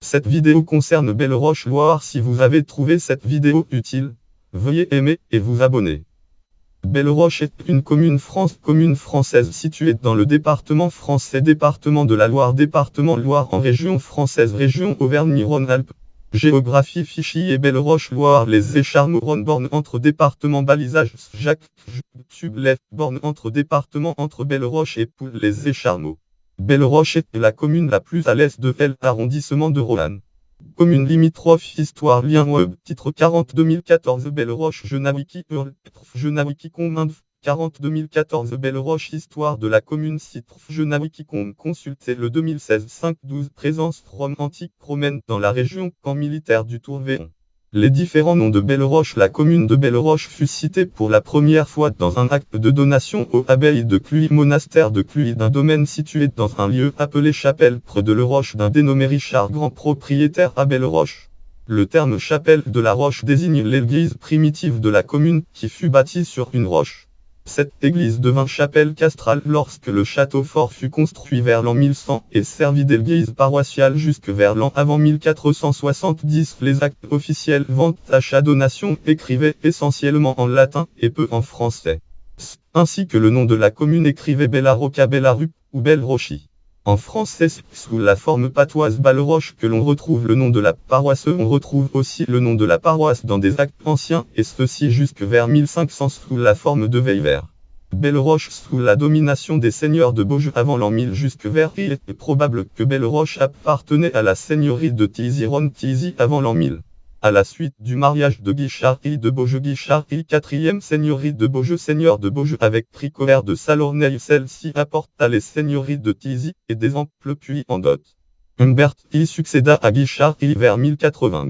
Cette vidéo concerne Belleroche-Loire. Si vous avez trouvé cette vidéo utile, veuillez aimer et vous abonner. Belleroche est une commune française située dans le département français département de la Loire département Loire en région française région Auvergne-Rhône-Alpes. Géographie Fichy et Belleroche-Loire les Écharmeaux borne entre départements balisage Jacques Sublet borne entre départements entre Belleroche et Poules les Écharmeaux. Belleroche est la commune la plus à l'est de l'arrondissement de Roanne. Commune limitrophe Histoire Lien Web Titre 40 2014 Belleroche Genawiki Hurle Genawiki Combe 40 2014 Belleroche Histoire de la commune Site Genawiki Combe Consulté le 2016 5-12 Présence Rome antique romaine dans la région Camp militaire du Tourvéon. Les différents noms de Belleroche. La commune de Belleroche fut citée pour la première fois dans un acte de donation aux abbayes de Cluy, monastère de Cluy, d'un domaine situé dans un lieu appelé Chapelle près de Le Roche d'un dénommé Richard Grand propriétaire à Belleroche. Le terme chapelle de la Roche désigne l'église primitive de la commune qui fut bâtie sur une roche. Cette église devint chapelle castrale lorsque le château fort fut construit vers l'an 1100 et servit d'église paroissiale jusque vers l'an avant 1470. Les actes officiels vente, achat, donation écrivaient essentiellement en latin et peu en français. Ainsi que le nom de la commune écrivait Bellarocca, Bellarup ou Bellerochy. En français, sous la forme patoise Balleroche que l'on retrouve le nom de la paroisse. On retrouve aussi le nom de la paroisse dans des actes anciens, et ceci jusque vers 1500 sous la forme de Veillevert. Belleroche sous la domination des seigneurs de Beaujeu avant l'an 1000 jusque vers il est probable que Belleroche appartenait à la seigneurie de Thizy-Ron-Thizy avant l'an 1000. À la suite du mariage de Guichard-Ile de Beaujeu, Guichard-Ile 4e seigneurie de Beaujeu, seigneur de Beaujeu avec Tricoère de Salornay, celle-ci apporta les seigneuries de Thizy et des Amples puis en dot. Humbert I succéda à Guichard-Ile vers 1080.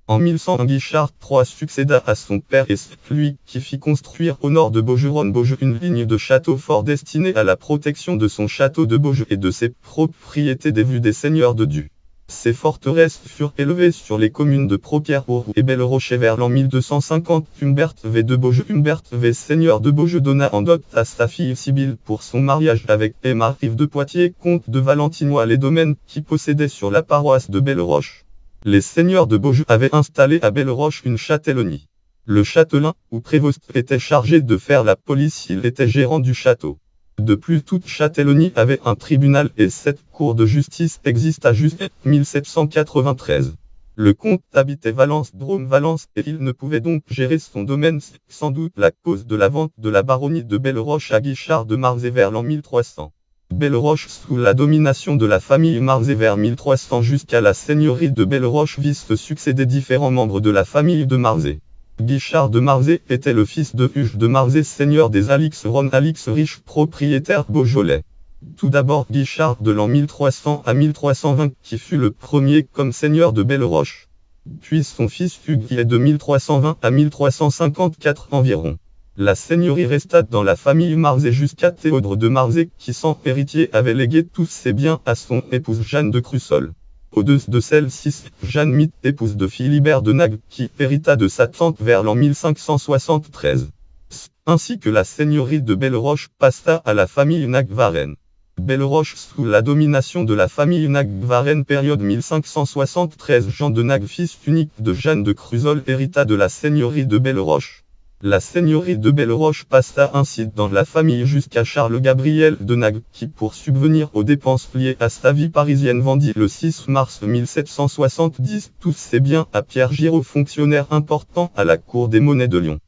En 1101 Guichard III succéda à son père et c'est lui qui fit construire au nord de Beaujeu-Beaujeu une ligne de châteaux forts destinée à la protection de son château de Beaujeu et de ses propriétés des vues des seigneurs de Du. Ces forteresses furent élevées sur les communes de Propierre-Auroux et Belleroche vers l'an 1250. Humbert V de Beaujeu, Humbert V seigneur de Beaujeu donna en dot à sa fille Sibylle pour son mariage avec Aymar-Yves de Poitiers, comte de Valentinois, les domaines qui possédaient sur la paroisse de Belleroche. Les seigneurs de Beaujeu avaient installé à Belleroche une châtellenie. Le châtelain, ou prévost, était chargé de faire la police, il était gérant du château. De plus, toute châtellenie avait un tribunal et cette cour de justice exista jusqu'en 1793. Le comte habitait Valence, Drôme, Valence, et il ne pouvait donc gérer son domaine. C'est sans doute la cause de la vente de la baronnie de Belleroche à Guichard de Marzay vers l'an 1300. Belleroche sous la domination de la famille Marzay vers 1300 jusqu'à la seigneurie de Belleroche vit se succéder différents membres de la famille de Marzay. Guichard de Marzay était le fils de Hugues de Marzay, seigneur des Alix-Ron, Alix riche propriétaire beaujolais. Tout d'abord Guichard de l'an 1300 à 1320 qui fut le premier comme seigneur de Belleroche. Puis son fils Hugues qui est de 1320 à 1354 environ. La seigneurie resta dans la famille Marzay jusqu'à Théodore de Marzay qui sans héritier avait légué tous ses biens à son épouse Jeanne de Crussol. Au-dessus de celle-ci, Jeanne mit épouse de Philibert de Nagle qui hérita de sa tante vers l'an 1573. Ainsi que la seigneurie de Belleroche passa à la famille Nagle-Varenne. Belleroche sous la domination de la famille Nagle-Varenne période 1573 Jean de Nagle fils unique de Jeanne de Crussol hérita de la seigneurie de Belleroche. La seigneurie de Belleroche passa ainsi dans la famille jusqu'à Charles-Gabriel de Nagle qui pour subvenir aux dépenses liées à sa vie parisienne vendit le 6 mars 1770 tous ses biens à Pierre Giraud, fonctionnaire important à la Cour des monnaies de Lyon.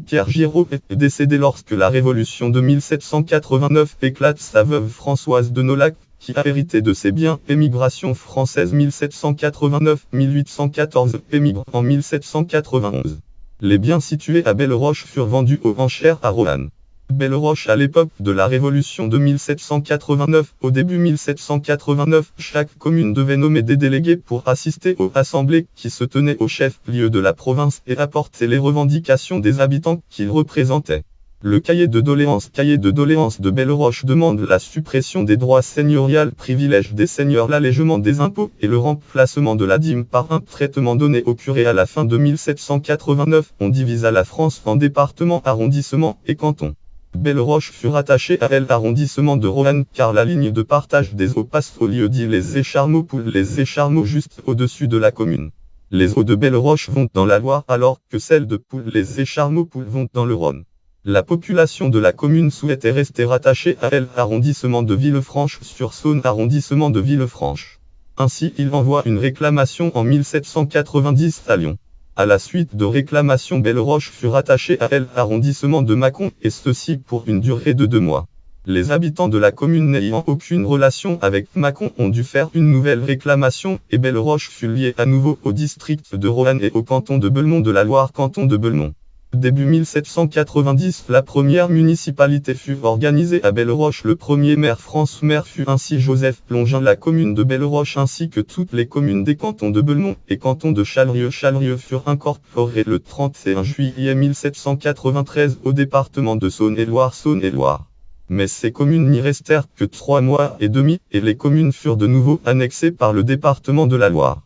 Pierre Giraud est décédé lorsque la Révolution de 1789 éclate. Sa veuve Françoise de Nolac, qui a hérité de ses biens, émigration française 1789-1814, émigre en 1791. Les biens situés à Belleroche furent vendus aux enchères à Roanne. Belleroche à l'époque de la Révolution de 1789, au début 1789, chaque commune devait nommer des délégués pour assister aux assemblées qui se tenaient au chef-lieu de la province et apporter les revendications des habitants qu'ils représentaient. Le cahier de doléances de Belleroche demande la suppression des droits seigneuriaux, privilèges des seigneurs, l'allègement des impôts et le remplacement de la dîme par un traitement donné aux curés. À la fin de 1789, on divisa la France en départements, arrondissements et cantons. Belleroche fut rattaché à l'arrondissement de Roanne car la ligne de partage des eaux passe au lieu-dit les Écharmeaux-Poules, les Écharmeaux juste au-dessus de la commune. Les eaux de Belleroche vont dans la Loire alors que celles de Poules, les Écharmeaux-Poules vont dans le Rhône. La population de la commune souhaitait rester rattachée à l'arrondissement de Villefranche-sur-Saône, arrondissement de Villefranche. Ainsi, il envoie une réclamation en 1790 à Lyon. À la suite de réclamations, Belleroche fut rattaché à l'arrondissement de Mâcon, et ceci pour une durée de 2 mois. Les habitants de la commune n'ayant aucune relation avec Mâcon ont dû faire une nouvelle réclamation, et Belleroche fut lié à nouveau au district de Roanne et au canton de Belmont de la Loire, canton de Belmont. Début 1790, la première municipalité fut organisée à Belleroche. Le premier maire France maire fut ainsi Joseph Plongin. La commune de Belleroche ainsi que toutes les communes des cantons de Belmont et canton de Challerieu furent incorporées le 31 juillet 1793 au département de Saône-et-Loire. Mais ces communes n'y restèrent que 3 mois et demi, et les communes furent de nouveau annexées par le département de la Loire.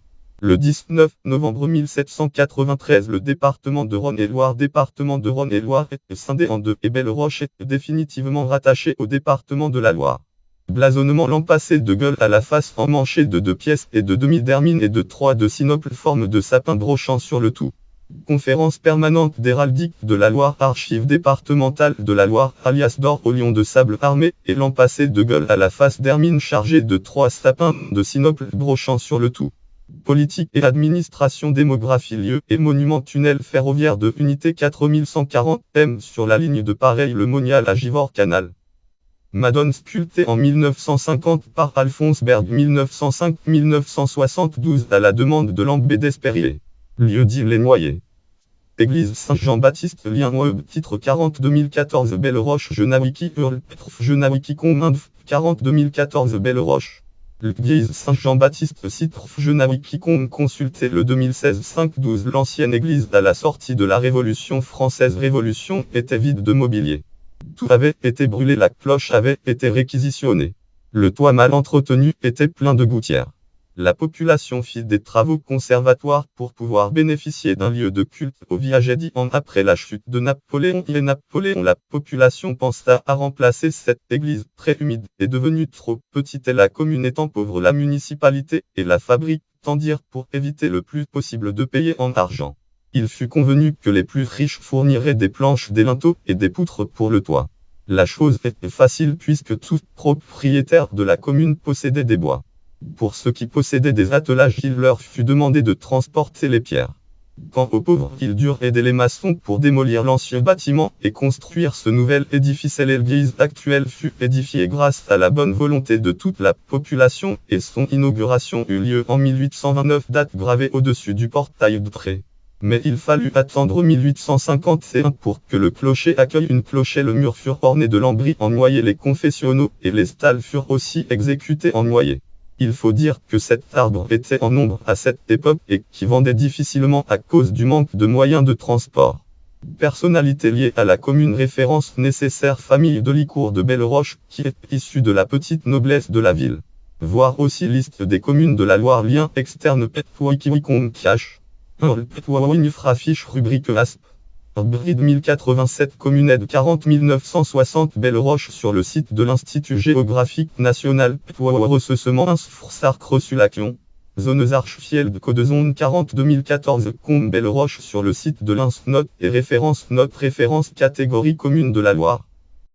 Le 19 novembre 1793, le département de Rhône-et-Loire est scindé en deux et Belleroche est définitivement rattaché au département de la Loire. Blasonnement: lampassé de gueule à la face emmanchée de 2 pièces et de demi-dermine et de 3 de sinople, forme de sapin brochant sur le tout. Conférence permanente d'héraldique de la Loire, archives départementales de la Loire, alias d'or au lion de sable armé, et lampassé de gueule à la face d'hermine chargée de 3 sapins de sinople brochant sur le tout. Politique et administration, démographie, lieux et monuments, tunnel ferroviaire de unité 4140 m sur la ligne de Pareil-le-Monial à Givors-Canal. Madone sculptée en 1950 par Alphonse Berg, 1905-1972 à la demande de Lambé d'Espérier. Lieu dit Les Noyers. Église Saint-Jean-Baptiste, lien web, titre 40 2014 Belleroche, Genawiki Hurle Petrf Genawiki Cominde 40 2014 Belleroche. L'église Saint-Jean-Baptiste, site Genawiki consulté le 2016-5-12. L'ancienne église à la sortie de la Révolution française était vide de mobilier. Tout avait été brûlé, la cloche avait été réquisitionnée. Le toit mal entretenu était plein de gouttières. La population fit des travaux conservatoires pour pouvoir bénéficier d'un lieu de culte au Viagedi. Après la chute de Napoléon, la population pensa à remplacer cette église très humide et devenue trop petite, et la commune étant pauvre, la municipalité et la fabrique tendirent pour éviter le plus possible de payer en argent. Il fut convenu que les plus riches fourniraient des planches, des linteaux et des poutres pour le toit. La chose était facile puisque tout propriétaire de la commune possédait des bois. Pour ceux qui possédaient des attelages, il leur fut demandé de transporter les pierres. Quant aux pauvres, ils durent aider les maçons pour démolir l'ancien bâtiment et construire ce nouvel édifice. L'église actuelle fut édifiée grâce à la bonne volonté de toute la population, et son inauguration eut lieu en 1829, date gravée au-dessus du portail d'entrée. Mais il fallut attendre 1851 pour que le clocher accueille une clochette. Le mur fut orné de lambris en noyer, les confessionnaux et les stalles furent aussi exécutés en noyer. Il faut dire que cet arbre était en nombre à cette époque et qui vendait difficilement à cause du manque de moyens de transport. Personnalité liée à la commune, référence nécessaire, famille de Licourt de Belleroche, qui est issue de la petite noblesse de la ville. Voir aussi liste des communes de la Loire, lien externe Petwaikiwicomkiach. Frafiche rubrique ASP. Bride 1087 Communed 40 960 Belleroche sur le site de l'Institut géographique national. Recensement Insfoursarc Reçu-Lacion. Zones archifielles de code zone 40 2014 Combe Belleroche sur le site de l'Inst. Note et référence. Note référence catégorie commune de la Loire.